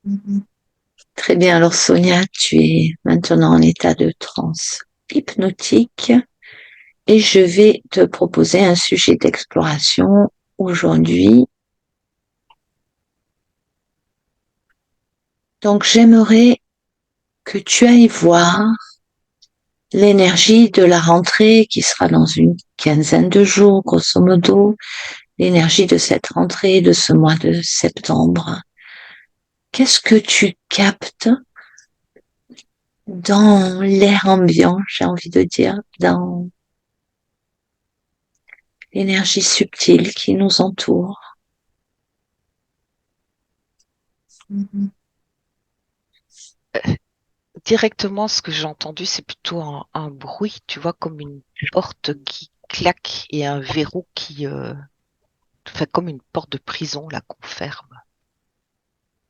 Mhm. Très bien. Alors, Sonia, tu es maintenant en état de transe hypnotique et je vais te proposer un sujet d'exploration aujourd'hui. Donc, j'aimerais que tu ailles voir l'énergie de la rentrée qui sera dans une quinzaine de jours, grosso modo, l'énergie de cette rentrée, de ce mois de septembre. Qu'est-ce que tu captes dans l'air ambiant, j'ai envie de dire, dans l'énergie subtile qui nous entoure? Mhm. Directement, ce que j'ai entendu, c'est plutôt un bruit, tu vois, comme une porte qui claque et un verrou qui fait comme une porte de prison, là, qu'on ferme.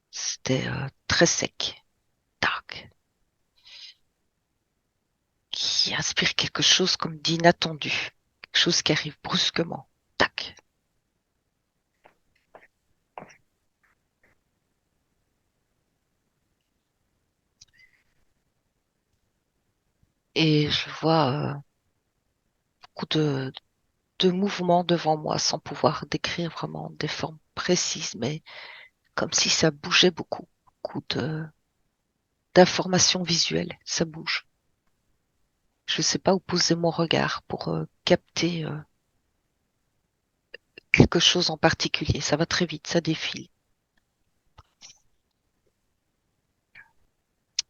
C'était très sec, dark, qui inspire quelque chose comme d'inattendu, quelque chose qui arrive brusquement. Tac. Et je vois beaucoup de mouvements devant moi sans pouvoir décrire vraiment des formes précises, mais comme si ça bougeait beaucoup, beaucoup d'informations visuelles, ça bouge. Je ne sais pas où poser mon regard pour capter quelque chose en particulier. Ça va très vite, ça défile.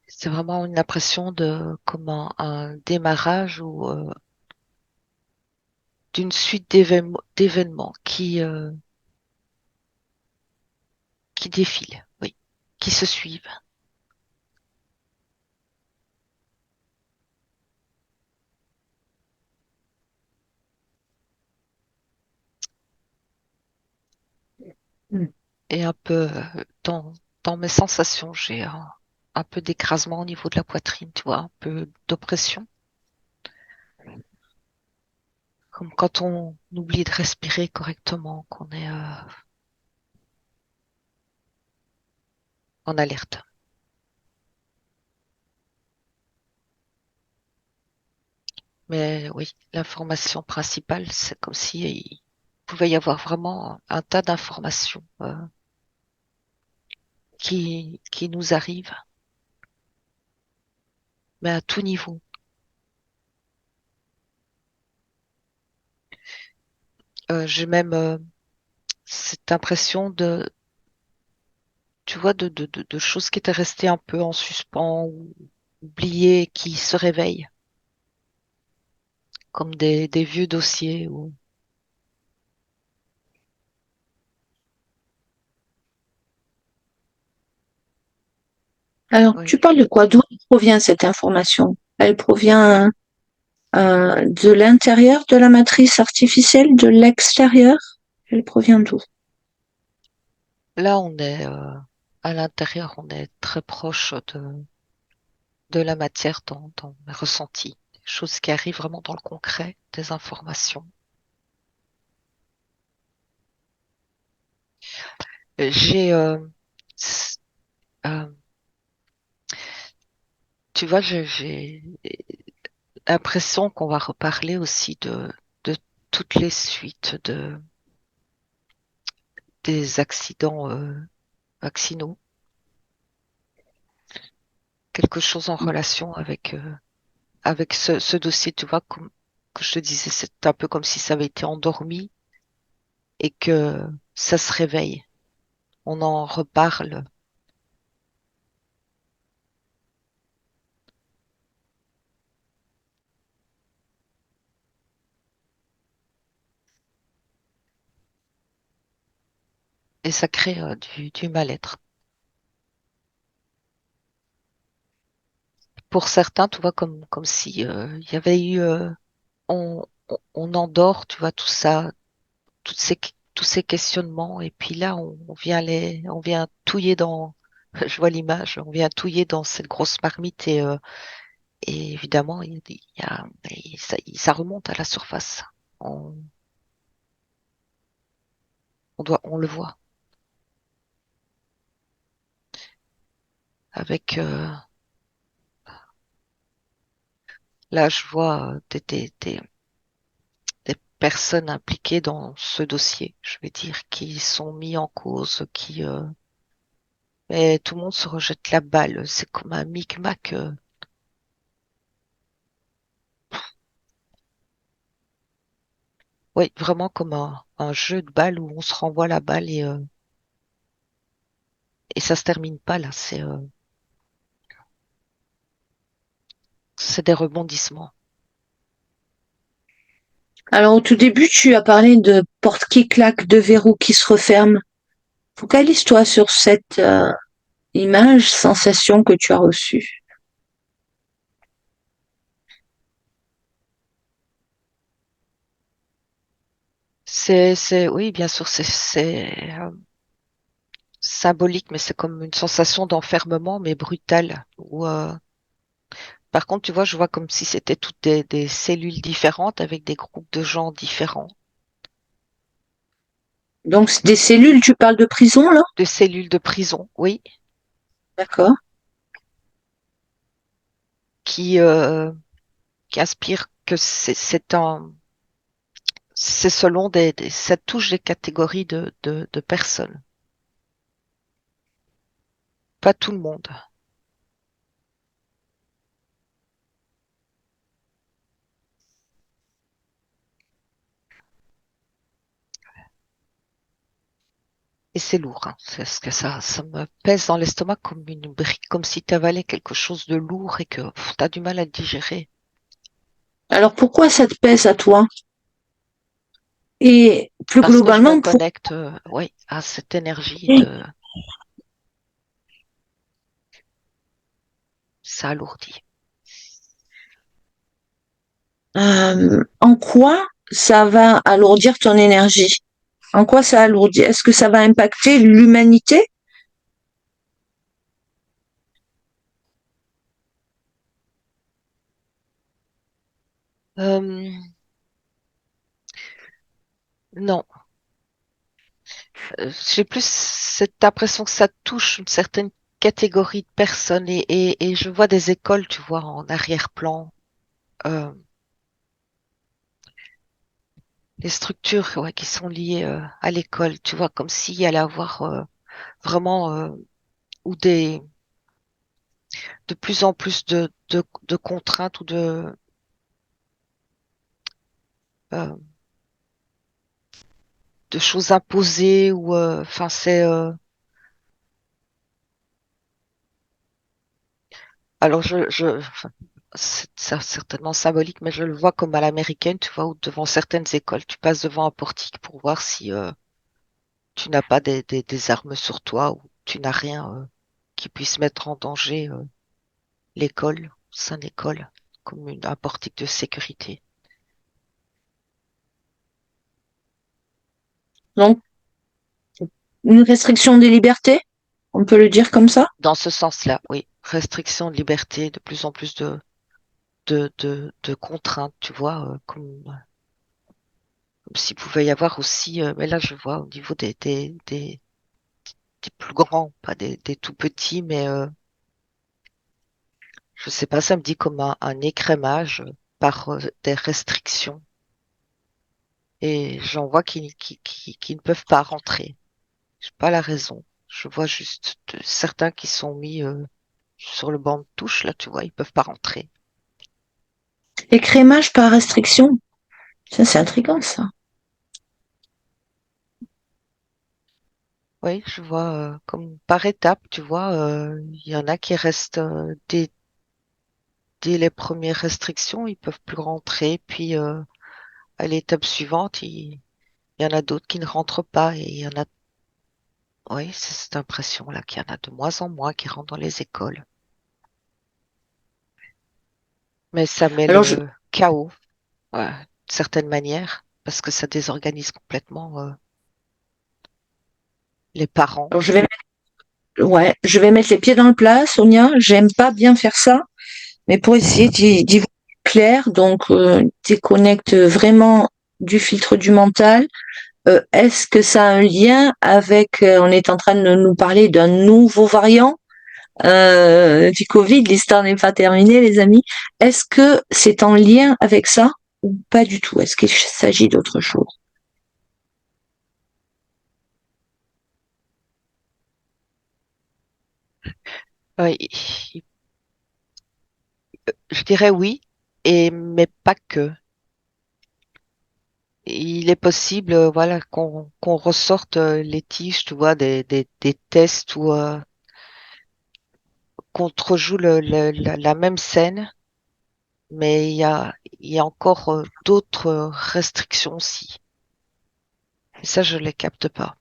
C'est vraiment une impression de comme un démarrage ou d'une suite d'événements qui défilent, oui, qui se suivent. Et un peu dans mes sensations, j'ai un peu d'écrasement au niveau de la poitrine, tu vois, un peu d'oppression, comme quand on oublie de respirer correctement, qu'on est en alerte. Mais oui, l'information principale, c'est comme si il pouvait y avoir vraiment un tas d'informations qui nous arrivent, mais à tout niveau. J'ai même cette impression de, tu vois, de choses qui étaient restées un peu en suspens ou oubliées, qui se réveillent, comme des vieux dossiers. Ou... Alors, Oui. tu parles de quoi? D'où provient cette information? Elle provient de l'intérieur de la matrice artificielle, de l'extérieur? Elle provient d'où? Là, on est à l'intérieur, on est très proche de la matière dans mes ressentis, des choses qui arrivent vraiment dans le concret, des informations. J'ai, s- euh, tu vois, j'ai l'impression qu'on va reparler aussi de toutes les suites des accidents vaccinaux, quelque chose en relation avec ce dossier, tu vois, comme que je te disais, c'est un peu comme si ça avait été endormi et que ça se réveille. On en reparle et ça crée du mal-être. Pour certains, tu vois, comme si il y avait eu, on endort, tu vois, tout ça, tous ces questionnements, et puis là, on vient touiller dans, je vois l'image, on vient touiller dans cette grosse marmite et évidemment, ça remonte à la surface. On, on le voit. avec là je vois des personnes impliquées dans ce dossier, je vais dire, qui sont mis en cause, et tout le monde se rejette la balle. C'est comme un micmac. Oui, vraiment comme un jeu de balle où on se renvoie la balle et ça se termine pas là. C'est des rebondissements. Alors, au tout début, tu as parlé de porte qui claque, de verrou qui se referme. Focalise-toi sur cette image, sensation que tu as reçue. Oui, bien sûr, c'est symbolique, mais c'est comme une sensation d'enfermement, mais brutale. Par contre, tu vois, je vois comme si c'était toutes des cellules différentes avec des groupes de gens différents. Donc, des cellules, tu parles de prison, là? De cellules de prison, oui, D'accord. qui, euh, qui aspirent que c'est selon ça touche des catégories de personnes, pas tout le monde. Et c'est lourd, hein. C'est ce que ça me pèse dans l'estomac comme une brique, comme si tu avalais quelque chose de lourd et que tu as du mal à le digérer. Alors, pourquoi ça te pèse à toi? Et plus Parce que je me globalement, pour... connecte, oui, à cette énergie de ça alourdit. En quoi ça va alourdir ton énergie? En quoi ça alourdit? Est-ce que ça va impacter l'humanité? Euh, non, j'ai plus cette impression que ça touche une certaine catégorie de personnes et je vois des écoles, tu vois, en arrière-plan, euh, les structures ouais, qui sont liées à l'école, tu vois, comme s'il y allait avoir vraiment ou de plus en plus de contraintes ou euh, de choses imposées ou enfin alors enfin, c'est ça, certainement symbolique, mais je le vois comme à l'américaine, tu vois, où devant certaines écoles, tu passes devant un portique pour voir si tu n'as pas des armes sur toi ou tu n'as rien qui puisse mettre en danger l'école, son école, comme un portique de sécurité. Donc, une restriction des libertés? On peut le dire comme ça? Dans ce sens-là, oui, restriction de liberté, de plus en plus de contraintes, tu vois, comme s'il pouvait y avoir aussi, mais là je vois au niveau des plus grands, pas des tout petits, mais je sais pas, ça me dit comme un écrémage par des restrictions. Et j'en vois qui ne peuvent pas rentrer. Je sais pas la raison. Je vois juste certains qui sont mis sur le banc de touche, là, tu vois, ils peuvent pas rentrer. Écrémage par restriction. Ça, c'est intriguant, ça. Oui, je vois comme par étapes, tu vois, il y en a qui restent dès les premières restrictions, ils peuvent plus rentrer, puis à l'étape suivante, il y en a d'autres qui ne rentrent pas, et il y en a, oui, c'est cette impression-là qu'il y en a de moins en moins qui rentrent dans les écoles. Mais ça met Alors, je, le chaos, ouais, d'une certaine manière, parce que ça désorganise complètement les parents. alors, ouais, je vais mettre les pieds dans le plat, Sonia. J'aime pas bien faire ça, mais pour essayer d'y voir clair, donc, déconnecte vraiment du filtre du mental. Est-ce que ça a un lien avec, on est en train de nous parler d'un nouveau variant? du Covid. L'histoire n'est pas terminée, les amis. Est-ce que c'est en lien avec ça ou pas du tout? Est-ce qu'il s'agit d'autre chose? Ouais, je dirais oui, mais pas que. Il est possible, voilà, qu'on ressorte les tiges, tu vois, des tests où qu'on te rejoue la même scène, mais il y a encore d'autres restrictions aussi. Et ça, je les capte pas.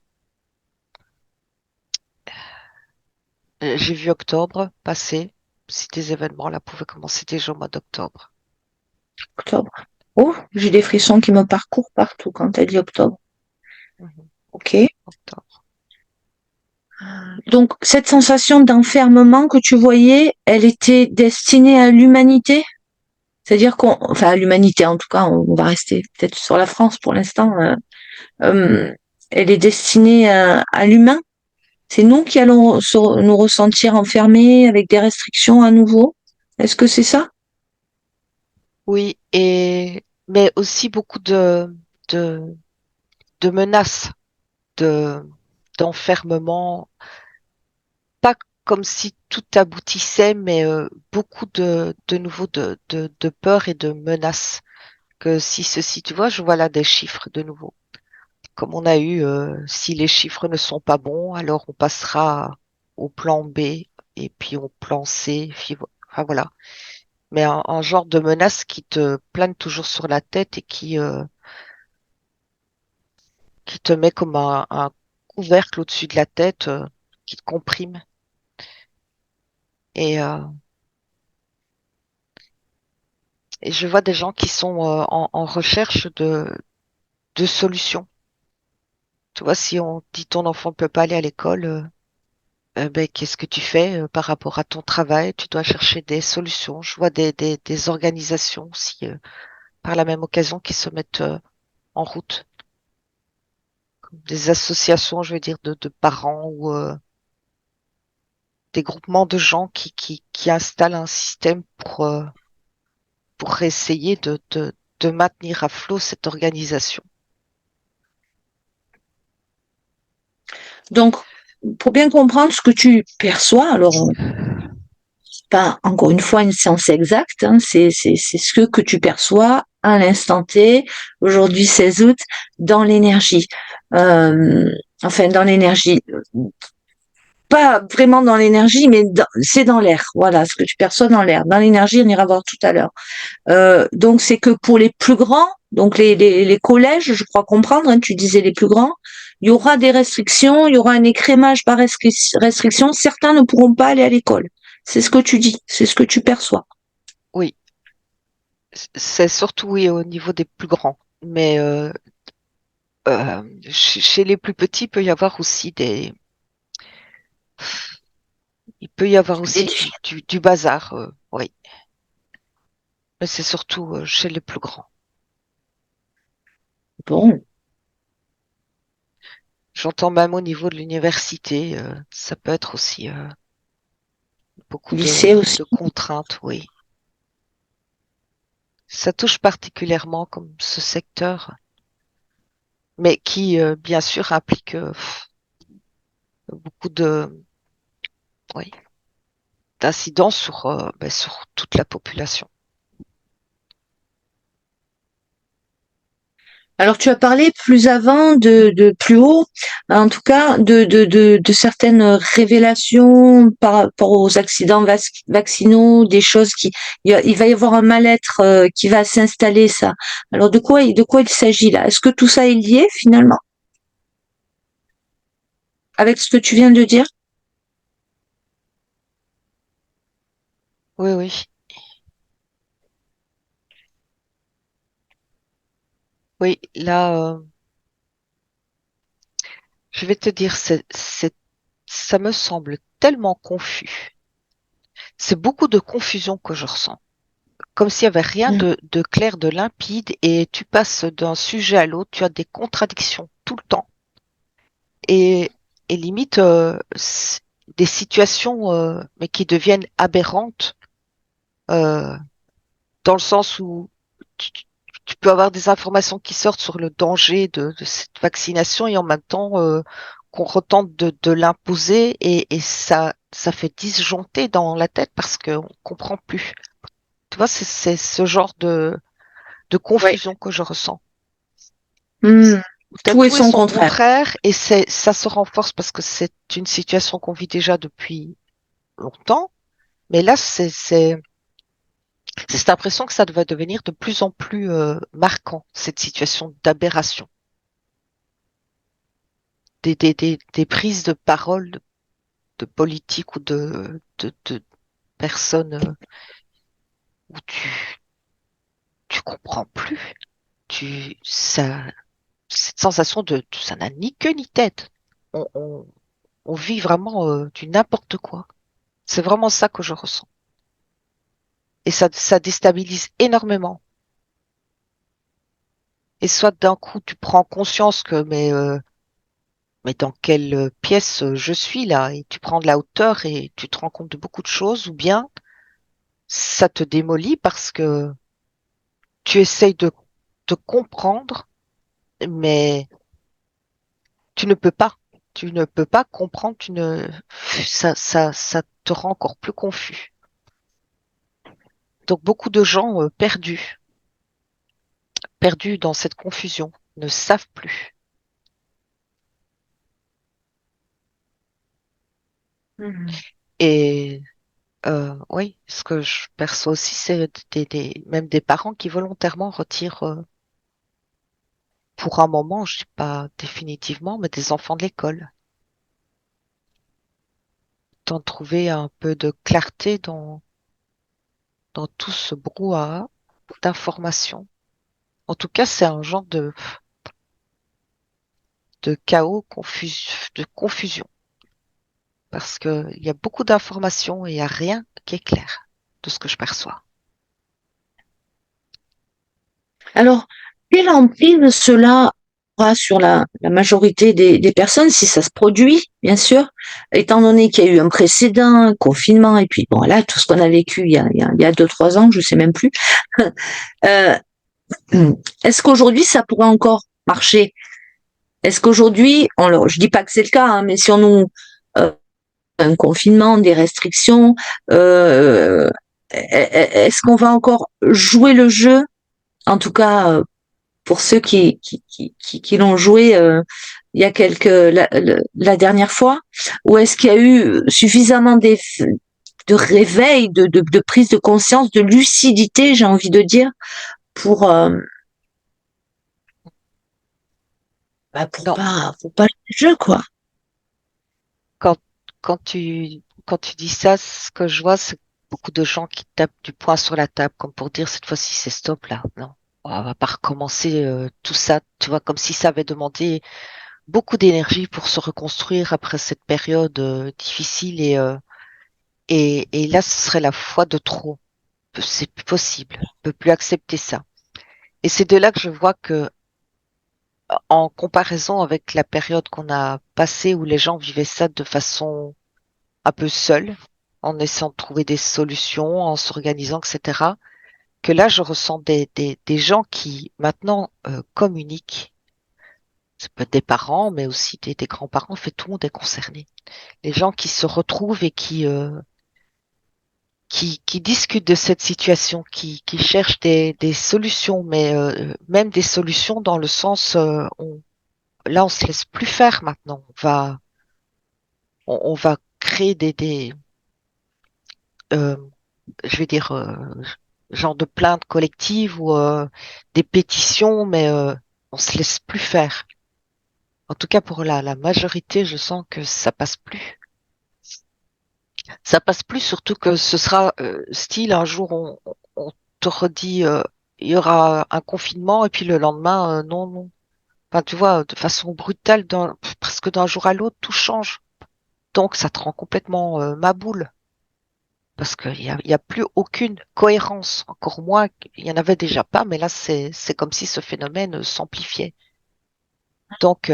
J'ai vu octobre passer, si des événements là pouvaient commencer déjà au mois d'octobre. Octobre. Oh, j'ai des frissons qui me parcourent partout quand elle dit octobre. Mhm. Ok. Octobre. Donc, cette sensation d'enfermement que tu voyais, elle était destinée à l'humanité? C'est-à-dire enfin, à l'humanité en tout cas, on va rester peut-être sur la France pour l'instant. Euh, Elle est destinée à l'humain. C'est nous qui allons nous ressentir enfermés avec des restrictions à nouveau. Est-ce que c'est ça? Oui, mais aussi beaucoup de, de menaces, de, d'enfermement, pas comme si tout aboutissait, mais beaucoup de nouveau de peur et de menaces. Que si ceci, tu vois, je vois là des chiffres de nouveau. Comme on a eu, si les chiffres ne sont pas bons, alors on passera au plan B et puis au plan C. Enfin voilà. Mais un genre de menace qui te plane toujours sur la tête et qui te met comme un couvercle au-dessus de la tête, qui te comprime. Et, euh, et je vois des gens qui sont en recherche de solutions. Tu vois, si on dit ton enfant ne peut pas aller à l'école, ben, qu'est-ce que tu fais par rapport à ton travail? Tu dois chercher des solutions. Je vois des organisations aussi, par la même occasion, qui se mettent en route. Des associations, je veux dire, de parents ou des groupements de gens qui installent un système pour essayer de maintenir à flot cette organisation. Donc, pour bien comprendre ce que tu perçois, alors pas encore une fois une science exacte, hein, c'est ce que tu perçois à l'instant T, aujourd'hui 16 août, dans l'énergie. Euh, enfin, dans l'énergie, pas vraiment dans l'énergie, mais c'est dans l'air. Voilà, ce que tu perçois dans l'air. Dans l'énergie, on ira voir tout à l'heure. Donc, c'est que pour les plus grands, donc les collèges, je crois comprendre, hein, tu disais les plus grands, il y aura des restrictions, il y aura un écrémage par restriction. Certains ne pourront pas aller à l'école. C'est ce que tu dis, c'est ce que tu perçois. Oui, c'est surtout oui, au niveau des plus grands. Mais chez les plus petits, il peut y avoir Des aussi filles. du bazar. Oui, mais c'est surtout chez les plus grands. Bon, J'entends même au niveau de l'université, ça peut être aussi beaucoup lycée aussi. de contraintes, oui. Ça touche particulièrement comme ce secteur, mais qui, bien sûr, implique beaucoup oui, d'incidents sur toute la population. Alors tu as parlé plus avant de plus haut, en tout cas de certaines révélations par rapport aux accidents vaccinaux, des choses il va y avoir un mal-être qui va s'installer ça. Alors de quoi il s'agit là? Est-ce que tout ça est lié finalement avec ce que tu viens de dire? Oui, oui, oui. Là, je vais te dire, ça me semble tellement confus. C'est beaucoup de confusion que je ressens. Comme s'il n'y avait rien Mm. de clair, de limpide, et tu passes d'un sujet à l'autre, tu as des contradictions tout le temps. Et, et limite, des situations, mais qui deviennent aberrantes, euh, dans le sens où tu, tu peux avoir des informations qui sortent sur le danger de cette vaccination et en même temps qu'on retente de l'imposer et ça fait disjoncter dans la tête parce qu'on comprend plus. Tu vois, c'est ce genre de Ouais. confusion que je ressens. Hmm. T'as Tout et tout et son son contraire. contraire et ça se renforce parce que c'est une situation qu'on vit déjà depuis longtemps. Mais là, c'est cette impression que ça va devenir de plus en plus marquant, cette situation d'aberration. Des prises de parole de politiques ou de personnes où tu comprends plus. Cette sensation ça n'a ni queue ni tête. On, on, on vit vraiment du n'importe quoi. C'est vraiment ça que je ressens. Et ça déstabilise énormément. Et soit d'un coup tu prends conscience que mais dans quelle pièce je suis là et tu prends de la hauteur et tu te rends compte de beaucoup de choses ou bien ça te démolit parce que tu essayes de te comprendre mais tu ne peux pas. Tu ne peux pas comprendre, ça te rend encore plus confus. Donc beaucoup de gens perdus dans cette confusion, ne savent plus. Mhm. Et oui, ce que je perçois aussi, c'est même des parents qui volontairement retirent pour un moment, je dis pas définitivement, mais des enfants de l'école. Tant de trouver un peu de clarté dans tout ce brouhaha d'informations. En tout cas, c'est un genre de chaos, de confusion, parce que il y a beaucoup d'informations et il n'y a rien qui est clair de ce que je perçois. Alors, quelle emprise cela aura sur la majorité des personnes, si ça se produit, bien sûr, étant donné qu'il y a eu un précédent, un confinement, et puis bon, là, tout ce qu'on a vécu il y a 2, 3 ans, je sais même plus. Euh, Est-ce qu'aujourd'hui, ça pourrait encore marcher? Est-ce qu'aujourd'hui, je dis pas que c'est le cas, hein, mais si on nous euh, un confinement, des restrictions, est-ce qu'on va encore jouer le jeu? En tout cas, pour ceux qui l'ont joué il y a la dernière fois, ou est-ce qu'il y a eu suffisamment de réveil, de prise de conscience, de lucidité, j'ai envie de dire, pour Non, pour pas jouer le jeu, quoi. quand, quand tu dis ça, ce que je vois, c'est beaucoup de gens qui tapent du poing sur la table, comme pour dire cette fois-ci, c'est stop là. Non, on va pas recommencer tout ça, tu vois, comme si ça avait demandé beaucoup d'énergie pour se reconstruire après cette période difficile et là, ce serait la fois de trop. C'est plus possible. On peut plus accepter ça. Et c'est de là que je vois que, en comparaison avec la période qu'on a passée où les gens vivaient ça de façon un peu seule, en essayant de trouver des solutions, en s'organisant, etc., que là, je ressens des gens qui maintenant communiquent. Ça peut être des parents, mais aussi des grands-parents. En fait, tout le monde est concerné. Les gens qui se retrouvent et qui discutent de cette situation, qui cherchent des solutions, mais même des solutions dans le sens, là, on se laisse plus faire maintenant. On va créer euh, je vais dire, genre de plaintes collectives ou des pétitions, mais on se laisse plus faire. En tout cas, pour la majorité, je sens que ça passe plus. Ça passe plus, surtout que ce sera style un jour on te redit il y aura un confinement et puis le lendemain non non. Enfin tu vois de façon brutale presque d'un jour à l'autre tout change. Donc ça te rend complètement ma boule parce qu'il y a plus aucune cohérence. Encore moins il y en avait déjà pas, mais là c'est comme si ce phénomène s'amplifiait. Donc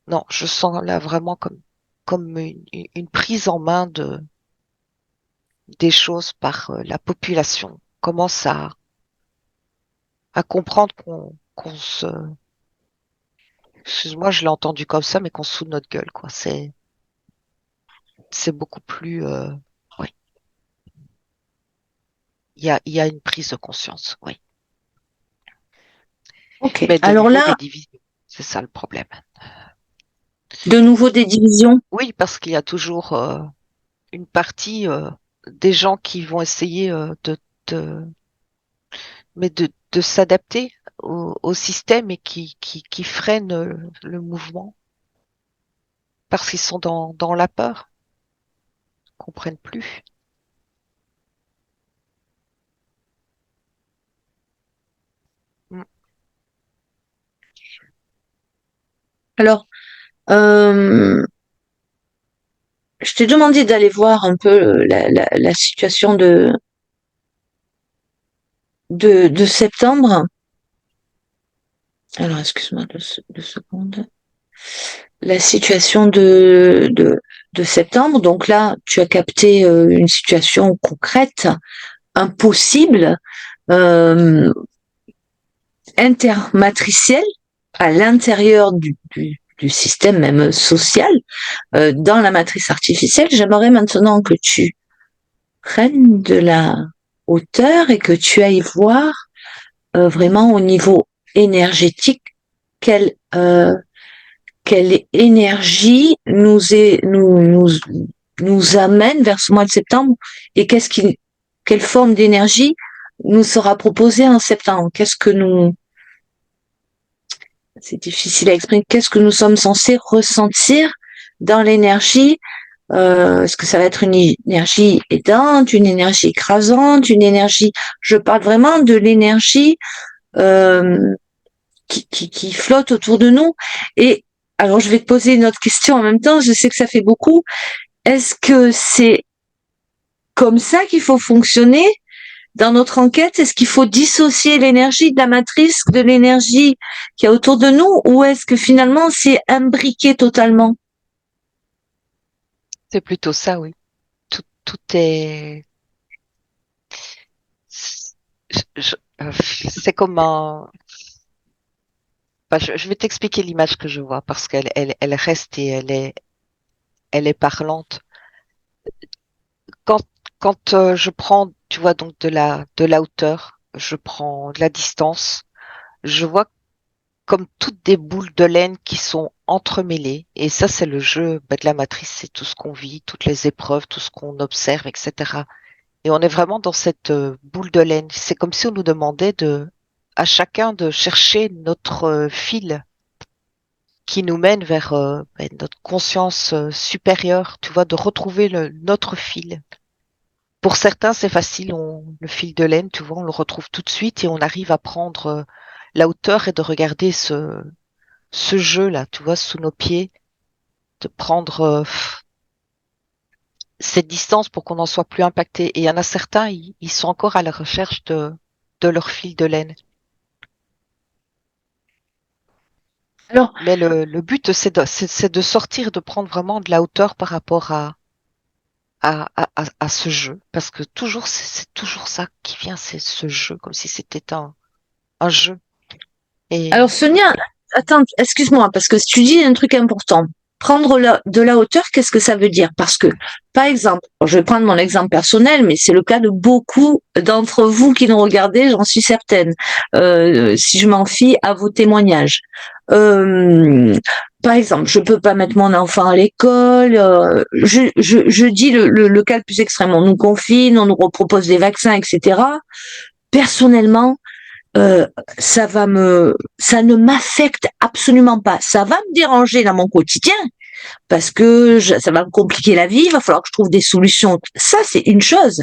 non je sens là vraiment comme comme une prise en main des choses par la population. On commence à comprendre excuse-moi, je l'ai entendu comme ça, mais qu'on se fout de notre gueule, quoi. C'est beaucoup plus, ouais. Il y a une prise de conscience, oui. Ok. Mais de Alors nouveau, des là, divisions. C'est ça le problème. de nouveau des divisions. Oui, parce qu'il y a toujours une partie des gens qui vont essayer de, de s'adapter au système et qui freinent le mouvement parce qu'ils sont dans la peur, ils comprennent plus. Mm. Alors, euh, je t'ai demandé d'aller voir un peu la situation de septembre. Alors, excuse-moi 2 secondes. La situation de septembre. Donc là, tu as capté une situation concrète, impossible, euh, intermatricielle, à l'intérieur du système même social, dans la matrice artificielle. J'aimerais maintenant que tu prennes de la hauteur et que tu ailles voir vraiment au niveau énergétique quelle quelle énergie nous amène vers ce mois de septembre et quelle forme d'énergie nous sera proposée en septembre. C'est difficile à exprimer, qu'est-ce que nous sommes censés ressentir dans l'énergie. Est-ce que ça va être une énergie aidante, une énergie écrasante, une énergie, je parle vraiment de l'énergie euh, qui flotte autour de nous. Et alors, je vais te poser une autre question en même temps. Je sais que ça fait beaucoup. Est-ce que c'est comme ça qu'il faut fonctionner dans notre enquête? Est-ce qu'il faut dissocier l'énergie de la matrice, de l'énergie qu'il y a autour de nous, ou est-ce que finalement c'est imbriqué totalement? C'est plutôt ça, oui. Tout est, c'est comme un, bah, je vais t'expliquer l'image que je vois parce elle reste et elle est parlante. Quand, quand je prends, tu vois, donc de la hauteur, je prends de la distance, je vois comme toutes des boules de laine qui sont entremêlées. Et ça, c'est le jeu bah, de la matrice, c'est tout ce qu'on vit, toutes les épreuves, tout ce qu'on observe, etc. Et on est vraiment dans cette boule de laine. C'est comme si on nous demandait à chacun de chercher notre fil qui nous mène vers bah, notre conscience supérieure, tu vois, de retrouver notre fil. Pour certains, c'est facile, le fil de laine, tu vois, on le retrouve tout de suite et on arrive à prendre la hauteur et de regarder ce jeu-là, tu vois, sous nos pieds, de prendre cette distance pour qu'on n'en soit plus impacté. Et il y en a certains, ils sont encore à la recherche de leur fil de laine. Alors, Mais le but, c'est de sortir, de prendre vraiment de la hauteur par rapport à ce jeu. Parce que toujours, c'est toujours ça qui vient, c'est ce jeu, comme si c'était un jeu. alors Et Sonia, attends, excuse-moi, parce que tu dis un truc important. Prendre de la hauteur, qu'est-ce que ça veut dire? Parce que, par exemple, je vais prendre mon exemple personnel, mais c'est le cas de beaucoup d'entre vous qui nous regardez, j'en suis certaine. Si je m'en fie à vos témoignages. Euh, Par exemple, je peux pas mettre mon enfant à l'école. Je dis le cas le plus extrême. On nous confine, on nous propose des vaccins, etc. Personnellement, euh, ça ne m'affecte absolument pas. Ça va me déranger dans mon quotidien parce que ça va me compliquer la vie. Il va falloir que je trouve des solutions. Ça, c'est une chose.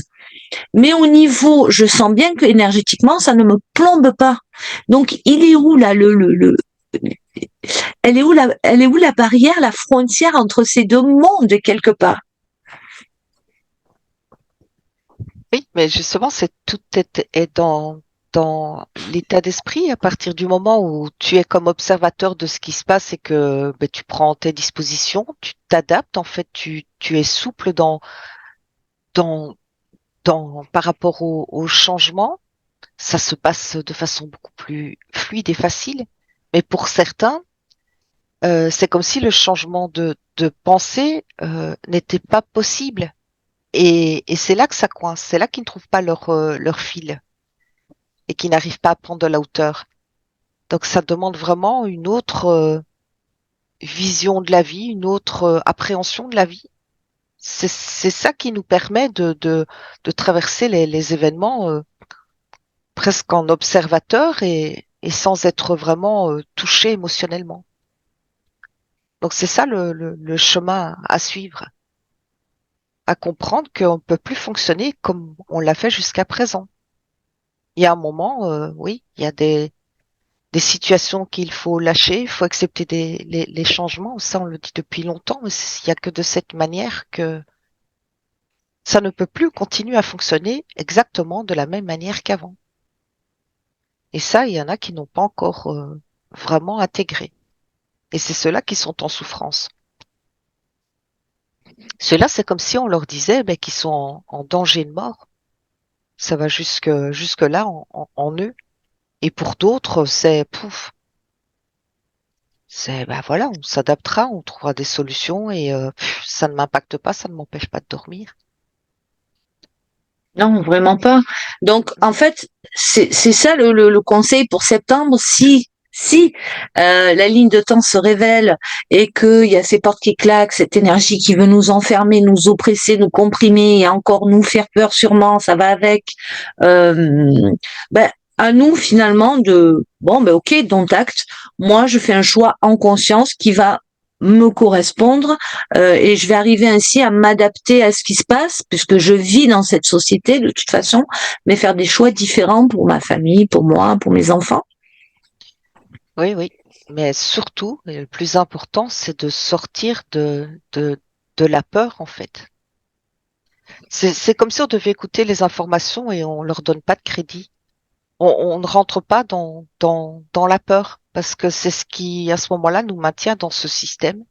Mais au niveau, je sens bien que énergétiquement, ça ne me plombe pas. Donc, il est où là elle est où la barrière, la frontière entre ces deux mondes quelque part? oui, mais justement, c'est tout est dans l'état d'esprit à partir du moment où tu es comme observateur de ce qui se passe et que ben, tu prends tes dispositions, tu t'adaptes, en fait, tu es souple dans, par rapport au changement, ça se passe de façon beaucoup plus fluide et facile. Mais pour certains, c'est comme si le changement de pensée n'était pas possible. Et c'est là que ça coince, c'est là qu'ils ne trouvent pas leur fil et qu'ils n'arrivent pas à prendre de la hauteur. Donc ça demande vraiment une autre vision de la vie, une autre appréhension de la vie. C'est ça qui nous permet de traverser les événements presque en observateur et sans être vraiment touché émotionnellement. Donc c'est ça le chemin à suivre, à comprendre qu'on ne peut plus fonctionner comme on l'a fait jusqu'à présent. Il y a un moment, oui, il y a des situations qu'il faut lâcher, il faut accepter les changements. Ça, on le dit depuis longtemps, mais il n'y a que de cette manière que ça ne peut plus continuer à fonctionner exactement de la même manière qu'avant. Et ça, il y en a qui n'ont pas encore vraiment intégré. Et c'est ceux-là qui sont en souffrance. Ceux-là, c'est comme si on leur disait ben, qu'ils sont en danger de mort. Ça va jusque là en eux. Et pour d'autres, c'est pouf. C'est ben voilà, on s'adaptera, on trouvera des solutions et ça ne m'impacte pas, ça ne m'empêche pas de dormir. Non, vraiment pas. Donc, en fait, c'est ça le conseil pour septembre. Si la ligne de temps se révèle et qu'il y a ces portes qui claquent, cette énergie qui veut nous enfermer, nous oppresser, nous comprimer et encore nous faire peur sûrement, ça va avec. Ben, à nous finalement de bon ben ok, dont acte. Moi, je fais un choix en conscience qui va me correspondre et je vais arriver ainsi à m'adapter à ce qui se passe puisque je vis dans cette société de toute façon, mais faire des choix différents pour ma famille, pour moi, pour mes enfants. Oui, oui. Mais surtout, et le plus important, c'est de sortir de la peur, en fait. C'est comme si on devait écouter les informations et on leur donne pas de crédit. On ne rentre pas dans la peur parce que c'est ce qui, à ce moment-là, nous maintient dans ce système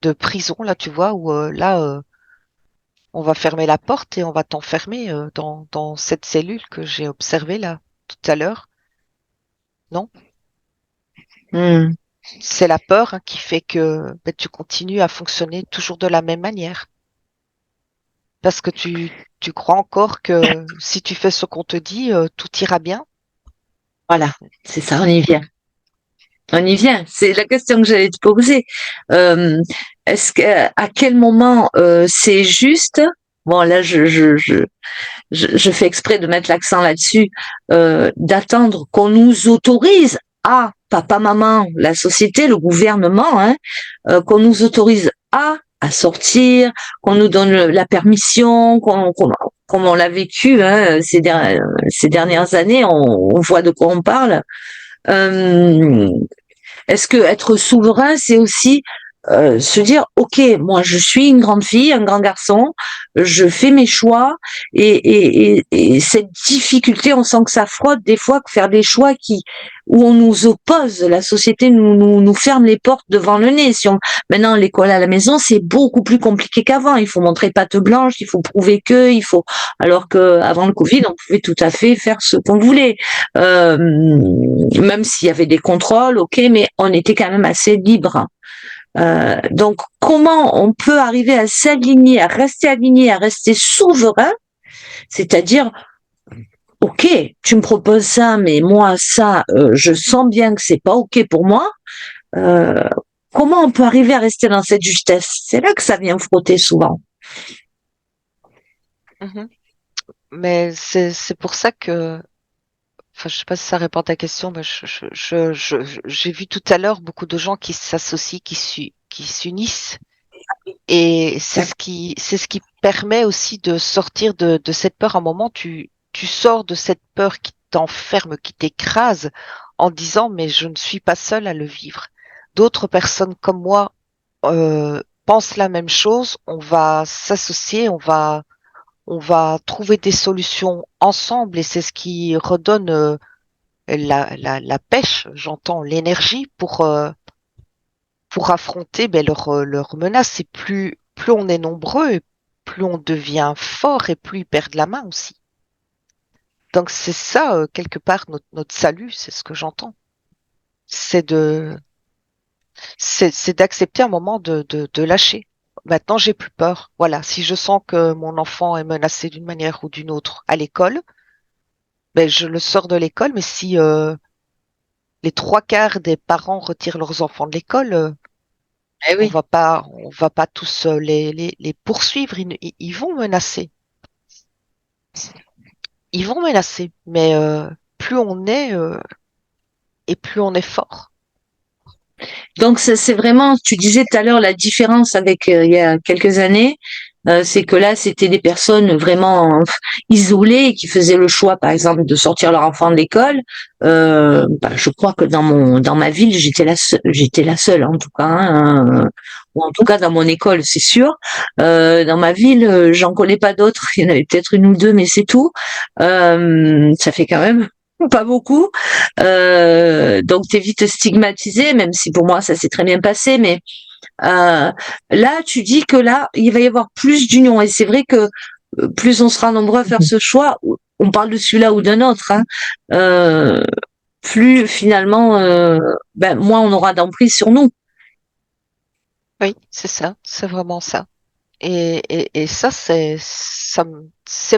de prison, là, tu vois, où on va fermer la porte et on va t'enfermer dans cette cellule que j'ai observée là tout à l'heure. Non, Hmm. c'est la peur hein, qui fait que ben, tu continues à fonctionner toujours de la même manière. Parce que tu crois encore que si tu fais ce qu'on te dit, tout ira bien. Voilà, c'est ça, on y vient. On y vient. C'est la question que j'allais te poser. Euh, est-ce que à quel moment c'est juste? Bon, là, je fais exprès de mettre l'accent là-dessus, d'attendre qu'on nous autorise à papa, maman, la société, le gouvernement, hein, qu'on nous autorise à sortir, qu'on nous donne la permission, comme on l'a vécu hein, ces dernières années, on voit de quoi on parle. Euh, est-ce que être souverain, c'est aussi se dire, ok, moi je suis une grande fille, un grand garçon, je fais mes choix, et cette difficulté, on sent que ça frotte des fois, que faire des choix où on nous oppose, la société nous ferme les portes devant le nez. Maintenant l'école à la maison, c'est beaucoup plus compliqué qu'avant. Il faut montrer patte blanche, il faut prouver alors que avant le Covid, on pouvait tout à fait faire ce qu'on voulait. Même s'il y avait des contrôles, ok, mais on était quand même assez libre. Donc, comment on peut arriver à s'aligner, à rester aligné, à rester souverain, c'est-à-dire, ok, tu me proposes ça, mais moi ça, je sens bien que c'est pas ok pour moi. Euh, Comment on peut arriver à rester dans cette justesse? C'est là que ça vient frotter souvent. Mhm. Mais c'est pour ça que, enfin, je sais pas si ça répond à ta question, mais j'ai vu tout à l'heure beaucoup de gens qui s'associent, qui s'unissent, et c'est ce qui permet aussi de sortir de cette peur. À un moment, tu sors de cette peur qui t'enferme, qui t'écrase, en disant, mais je ne suis pas seule à le vivre. D'autres personnes comme moi pensent la même chose. On va s'associer, on va trouver des solutions ensemble et c'est ce qui redonne la pêche, j'entends l'énergie pour affronter ben, leurs menaces. Et plus on est nombreux, et plus on devient fort et plus ils perdent la main aussi. Donc c'est ça, quelque part, notre salut, c'est ce que j'entends. C'est de, c'est d'accepter un moment de lâcher. Maintenant, j'ai plus peur. Voilà, si je sens que mon enfant est menacé d'une manière ou d'une autre à l'école, ben je le sors de l'école. Mais si les trois quarts des parents retirent leurs enfants de l'école, Eh oui. on va pas tous les poursuivre. Ils vont menacer. Ils vont menacer. Mais plus on est et plus on est fort. Donc c'est vraiment, tu disais tout à l'heure la différence avec il y a quelques années, c'est que là c'était des personnes vraiment isolées qui faisaient le choix, par exemple, de sortir leur enfant de l'école. Bah, je crois que dans ma ville j'étais la seule en tout cas, hein, ou en tout cas dans mon école c'est sûr. Dans ma ville j'en connais pas d'autres. Il y en avait peut-être une ou deux, mais c'est tout. Ça fait quand même pas beaucoup. Donc t'es vite stigmatisé, même si pour moi ça s'est très bien passé. Mais là, tu dis que là, il va y avoir plus d'union. Et c'est vrai que plus on sera nombreux à faire ce choix, on parle de celui-là ou d'un autre, hein, euh, plus finalement, ben, moins on aura d'emprise sur nous. Oui, c'est ça. C'est vraiment ça. Et ça, c'est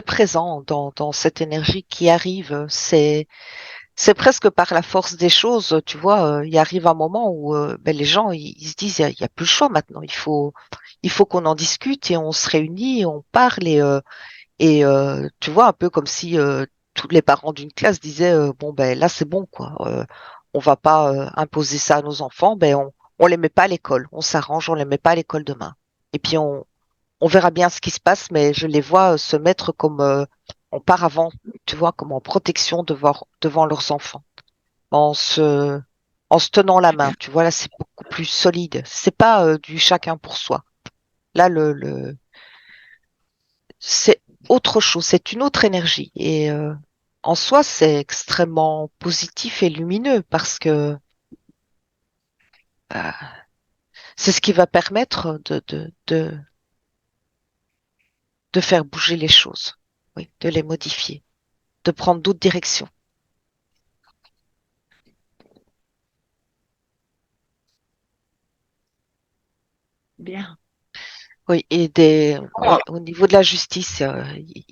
présent dans cette énergie qui arrive. C'est presque par la force des choses, tu vois. Il arrive un moment où ben, les gens ils se disent il y a plus le choix maintenant. Il faut qu'on en discute et on se réunit, et on parle et tu vois un peu comme si tous les parents d'une classe disaient bon ben là c'est bon quoi. On va pas imposer ça à nos enfants. Ben on les met pas à l'école. On s'arrange, on les met pas à l'école demain. Et puis on verra bien ce qui se passe, mais je les vois se mettre comme en paravent, tu vois, comme en protection devant leurs enfants, en se, en se tenant la main. Tu vois, là, c'est beaucoup plus solide. C'est pas du chacun pour soi. Là, c'est autre chose, c'est une autre énergie. Et en soi, c'est extrêmement positif et lumineux parce que euh, c'est ce qui va permettre de faire bouger les choses, oui, de les modifier, de prendre d'autres directions. Bien. Oui, oui, au niveau de la justice, il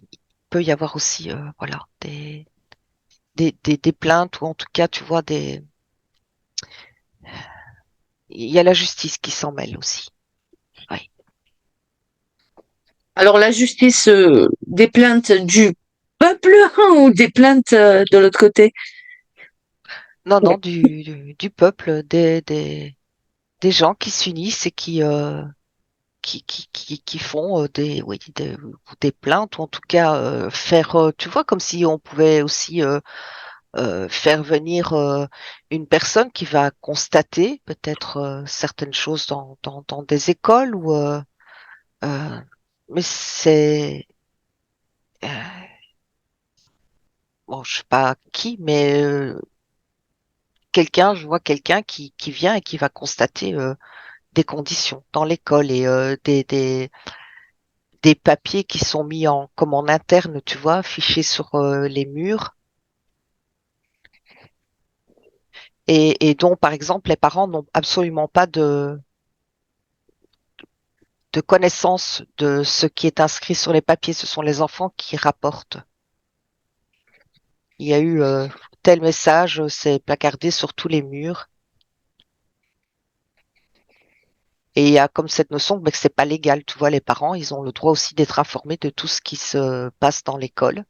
peut y avoir aussi, voilà, des plaintes ou en tout cas, tu vois, il y a la justice qui s'en mêle aussi. Oui. Alors la justice, des plaintes du peuple ou des plaintes de l'autre côté? Non, non, du peuple, des gens qui s'unissent et qui font oui, des plaintes ou en tout cas faire, tu vois, comme si on pouvait aussi faire venir une personne qui va constater peut-être certaines choses dans des écoles ou euh, mais c'est bon, je sais pas qui, mais quelqu'un, je vois quelqu'un qui vient et qui va constater des conditions dans l'école et des papiers qui sont mis en comme en interne, tu vois, affichés sur les murs et dont par exemple les parents n'ont absolument pas de connaissance de ce qui est inscrit sur les papiers. Ce sont les enfants qui rapportent. Il y a eu tel message, c'est placardé sur tous les murs. Et il y a comme cette notion mais que c'est pas légal. Tu vois, les parents, ils ont le droit aussi d'être informés de tout ce qui se passe dans l'école.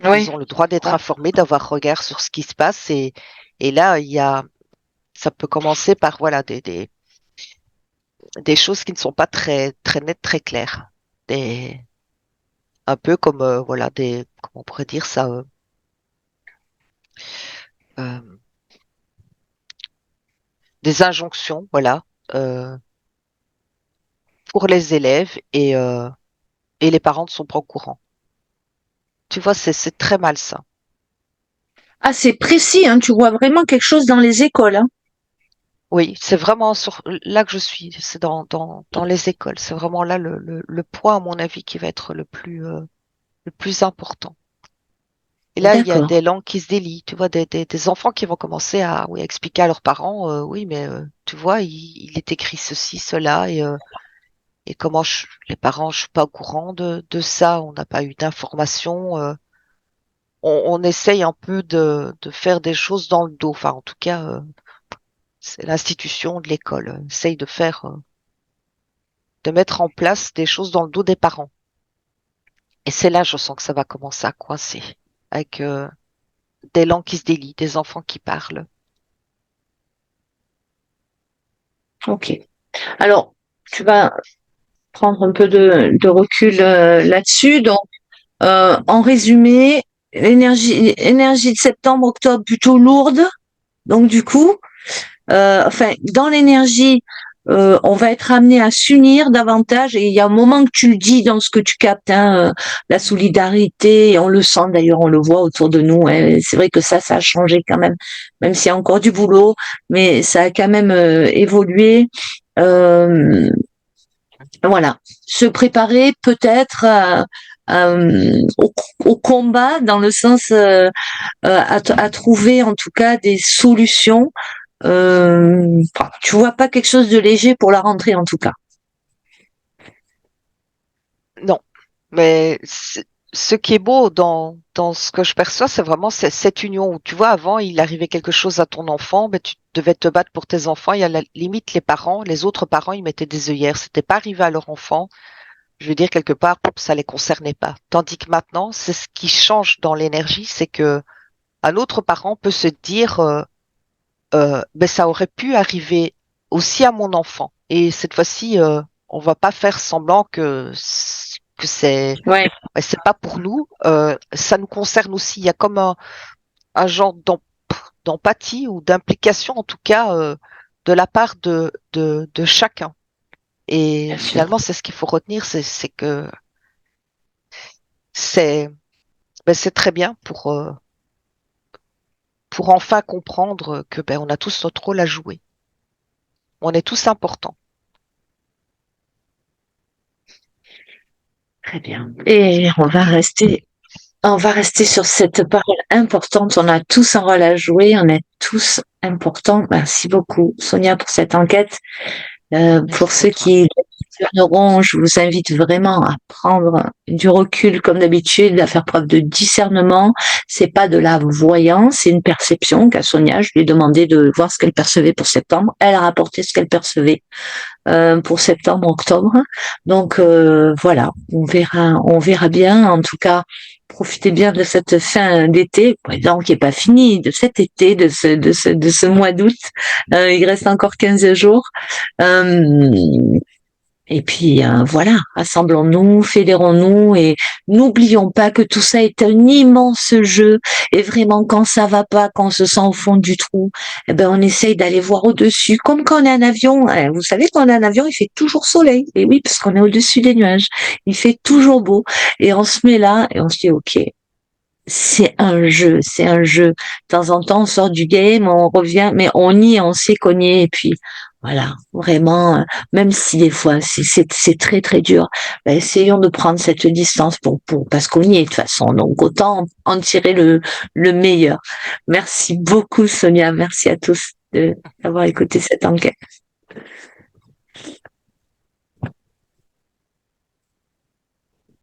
Oui. Ils ont le droit d'être Ouais. informés, d'avoir regard sur ce qui se passe. Et là, ça peut commencer par voilà des choses qui ne sont pas très nettes, très claires. Des, un peu comme voilà comment on pourrait dire ça, euh, des injonctions, voilà, euh, pour les élèves et les parents ne sont pas au courant. Tu vois, c'est très mal ça. Ah, c'est précis, hein, tu vois vraiment quelque chose dans les écoles, hein. Oui, c'est vraiment là que je suis, c'est dans les écoles. C'est vraiment là le point, à mon avis, qui va être le plus important. Et là, il y a D'accord, des langues qui se délient, tu vois, des enfants qui vont commencer à, oui, à expliquer à leurs parents, oui, mais tu vois, il est écrit ceci, cela, et comment les parents, je suis pas au courant de ça, on n'a pas eu d'informations. On essaye un peu de faire des choses dans le dos. Enfin, en tout cas, c'est l'institution de l'école essaye de mettre en place des choses dans le dos des parents. Et c'est là, je sens que ça va commencer à coincer, avec des langues qui se délient, des enfants qui parlent. ok. Alors, tu vas prendre un peu de recul là-dessus. Donc, en résumé, énergie de septembre, octobre plutôt lourde. Donc, du coup, enfin, dans l'énergie, on va être amené à s'unir davantage. Et il y a un moment que tu le dis dans ce que tu captes, hein, la solidarité. Et on le sent d'ailleurs, on le voit autour de nous, hein. C'est vrai que ça a changé quand même s'il y a encore du boulot, mais ça a quand même évolué. Euh, voilà, se préparer peut-être au combat dans le sens à trouver en tout cas des solutions. Tu vois pas quelque chose de léger pour la rentrée en tout cas. Non, mais ce qui est beau dans ce que je perçois, c'est vraiment cette union où, tu vois, avant, il arrivait quelque chose à ton enfant, mais tu devais te battre pour tes enfants. Il y a la limite, les parents, les autres parents, ils mettaient des œillères. C'était pas arrivé à leur enfant. Je veux dire, quelque part, ça les concernait pas. Tandis que maintenant, c'est ce qui change dans l'énergie, c'est que un autre parent peut se dire, ben, ça aurait pu arriver aussi à mon enfant. Et cette fois-ci, on va pas faire semblant que Ouais, c'est pas pour nous. Ça nous concerne aussi. Il y a comme un genre d'empathie ou d'implication, en tout cas, de la part de chacun. Et bien sûr. finalement, c'est ce qu'il faut retenir, c'est que c'est c'est très bien pour enfin comprendre que ben, on a tous notre rôle à jouer. On est tous importants. Très bien. Et on va rester sur cette parole importante. On a tous un rôle à jouer. On est tous importants. Merci beaucoup, Sonia, pour cette enquête. Pour Merci à ceux toi. qui viendront, je vous invite vraiment à prendre du recul comme d'habitude, à faire preuve de discernement. C'est pas de la voyance, c'est une perception qu'a Sonia. Je lui ai demandé de voir ce qu'elle percevait pour septembre. Elle a rapporté ce qu'elle percevait pour septembre, octobre. Donc voilà, on verra bien. En tout cas, profitez bien de cette fin d'été, donc qui est pas fini, de cet été, de ce mois d'août. Il reste encore 15 jours. Euh, et puis voilà, rassemblons-nous, fédérons-nous et n'oublions pas que tout ça est un immense jeu. Et vraiment, quand ça va pas, quand on se sent au fond du trou, eh ben on essaye d'aller voir au-dessus. Comme quand on est en avion, hein. Vous savez, quand on est en avion, il fait toujours soleil. Et oui, parce qu'on est au-dessus des nuages. Il fait toujours beau. Et on se met là et on se dit, ok, c'est un jeu, c'est un jeu. De temps en temps, on sort du game, on revient, mais on sait cogner, et puis voilà, vraiment, même si des fois c'est très très dur, ben, essayons de prendre cette distance parce qu'on y est de toute façon, donc autant en tirer le meilleur. Merci beaucoup Sonia, merci à tous d'avoir écouté cette enquête.